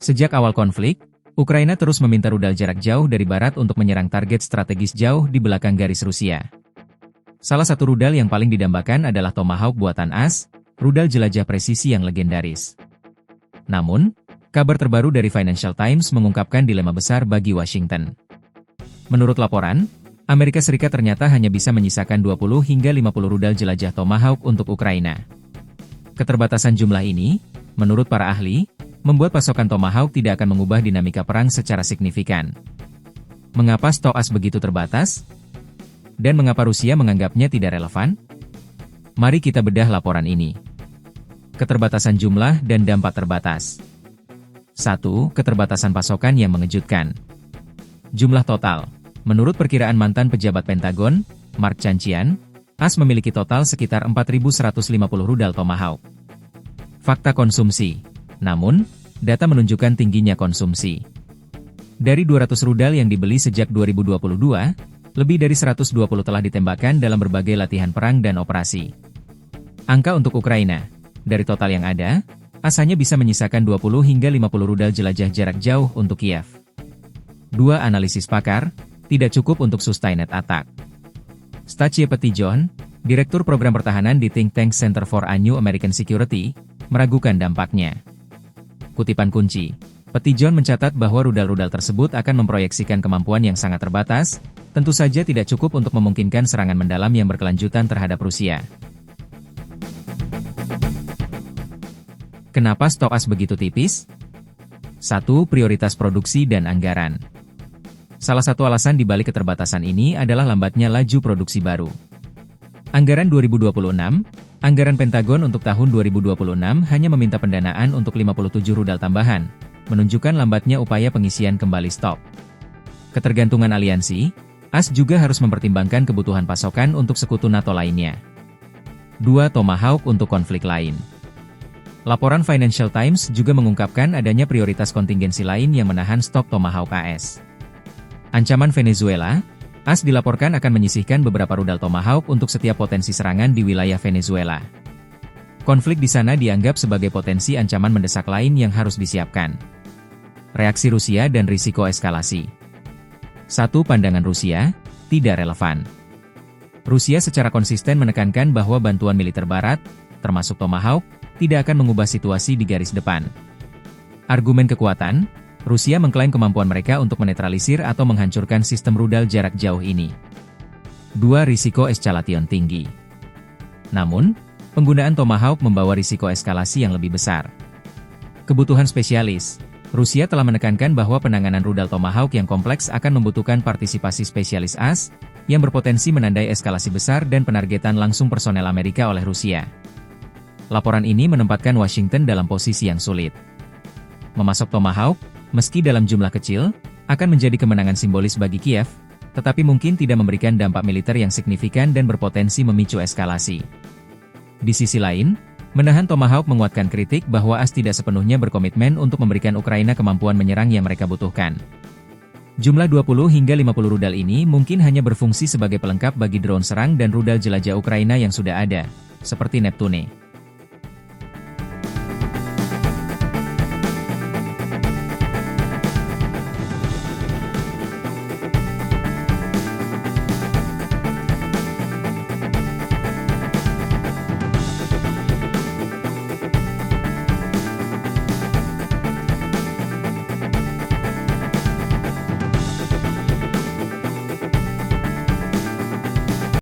Sejak awal konflik, Ukraina terus meminta rudal jarak jauh dari barat untuk menyerang target strategis jauh di belakang garis Rusia. Salah satu rudal yang paling didambakan adalah Tomahawk buatan AS, rudal jelajah presisi yang legendaris. Namun, kabar terbaru dari Financial Times mengungkapkan dilema besar bagi Washington. Menurut laporan, Amerika Serikat ternyata hanya bisa menyisakan 20 hingga 50 rudal jelajah Tomahawk untuk Ukraina. Keterbatasan jumlah ini, menurut para ahli, membuat pasokan Tomahawk tidak akan mengubah dinamika perang secara signifikan. Mengapa stok AS begitu terbatas? Dan mengapa Rusia menganggapnya tidak relevan? Mari kita bedah laporan ini. Keterbatasan jumlah dan dampak terbatas. 1. Keterbatasan pasokan yang mengejutkan. Jumlah total. Menurut perkiraan mantan pejabat Pentagon, Mark Cancian, AS memiliki total sekitar 4.150 rudal Tomahawk. Fakta konsumsi. Namun, data menunjukkan tingginya konsumsi. Dari 200 rudal yang dibeli sejak 2022, lebih dari 120 telah ditembakkan dalam berbagai latihan perang dan operasi. Angka untuk Ukraina. Dari total yang ada, AS hanya bisa menyisakan 20 hingga 50 rudal jelajah jarak jauh untuk Kiev. 2. Analisis pakar, tidak cukup untuk sustained attack. Stacie Petitjohn, Direktur Program Pertahanan di think tank Center for a New American Security, meragukan dampaknya. Kutipan kunci, Petitjohn mencatat bahwa rudal-rudal tersebut akan memproyeksikan kemampuan yang sangat terbatas, tentu saja tidak cukup untuk memungkinkan serangan mendalam yang berkelanjutan terhadap Rusia. Kenapa stok AS begitu tipis? 1. Prioritas produksi dan anggaran. Salah satu alasan dibalik keterbatasan ini adalah lambatnya laju produksi baru. Anggaran 2026, anggaran Pentagon untuk tahun 2026 hanya meminta pendanaan untuk 57 rudal tambahan, menunjukkan lambatnya upaya pengisian kembali stok. Ketergantungan aliansi, AS juga harus mempertimbangkan kebutuhan pasokan untuk sekutu NATO lainnya. 2. Tomahawk untuk konflik lain. Laporan Financial Times juga mengungkapkan adanya prioritas kontingensi lain yang menahan stok Tomahawk AS. Ancaman Venezuela, AS dilaporkan akan menyisihkan beberapa rudal Tomahawk untuk setiap potensi serangan di wilayah Venezuela. Konflik di sana dianggap sebagai potensi ancaman mendesak lain yang harus disiapkan. Reaksi Rusia dan risiko eskalasi. 1. Pandangan Rusia, tidak relevan. Rusia secara konsisten menekankan bahwa bantuan militer Barat, termasuk Tomahawk, tidak akan mengubah situasi di garis depan. Argumen kekuatan, Rusia mengklaim kemampuan mereka untuk menetralisir atau menghancurkan sistem rudal jarak jauh ini. 2. Risiko eskalasi tinggi. Namun, penggunaan Tomahawk membawa risiko eskalasi yang lebih besar. Kebutuhan spesialis, Rusia telah menekankan bahwa penanganan rudal Tomahawk yang kompleks akan membutuhkan partisipasi spesialis AS, yang berpotensi menandai eskalasi besar dan penargetan langsung personel Amerika oleh Rusia. Laporan ini menempatkan Washington dalam posisi yang sulit. Memasok Tomahawk, meski dalam jumlah kecil, akan menjadi kemenangan simbolis bagi Kiev, tetapi mungkin tidak memberikan dampak militer yang signifikan dan berpotensi memicu eskalasi. Di sisi lain, menahan Tomahawk menguatkan kritik bahwa AS tidak sepenuhnya berkomitmen untuk memberikan Ukraina kemampuan menyerang yang mereka butuhkan. Jumlah 20 hingga 50 rudal ini mungkin hanya berfungsi sebagai pelengkap bagi drone serang dan rudal jelajah Ukraina yang sudah ada, seperti Neptune.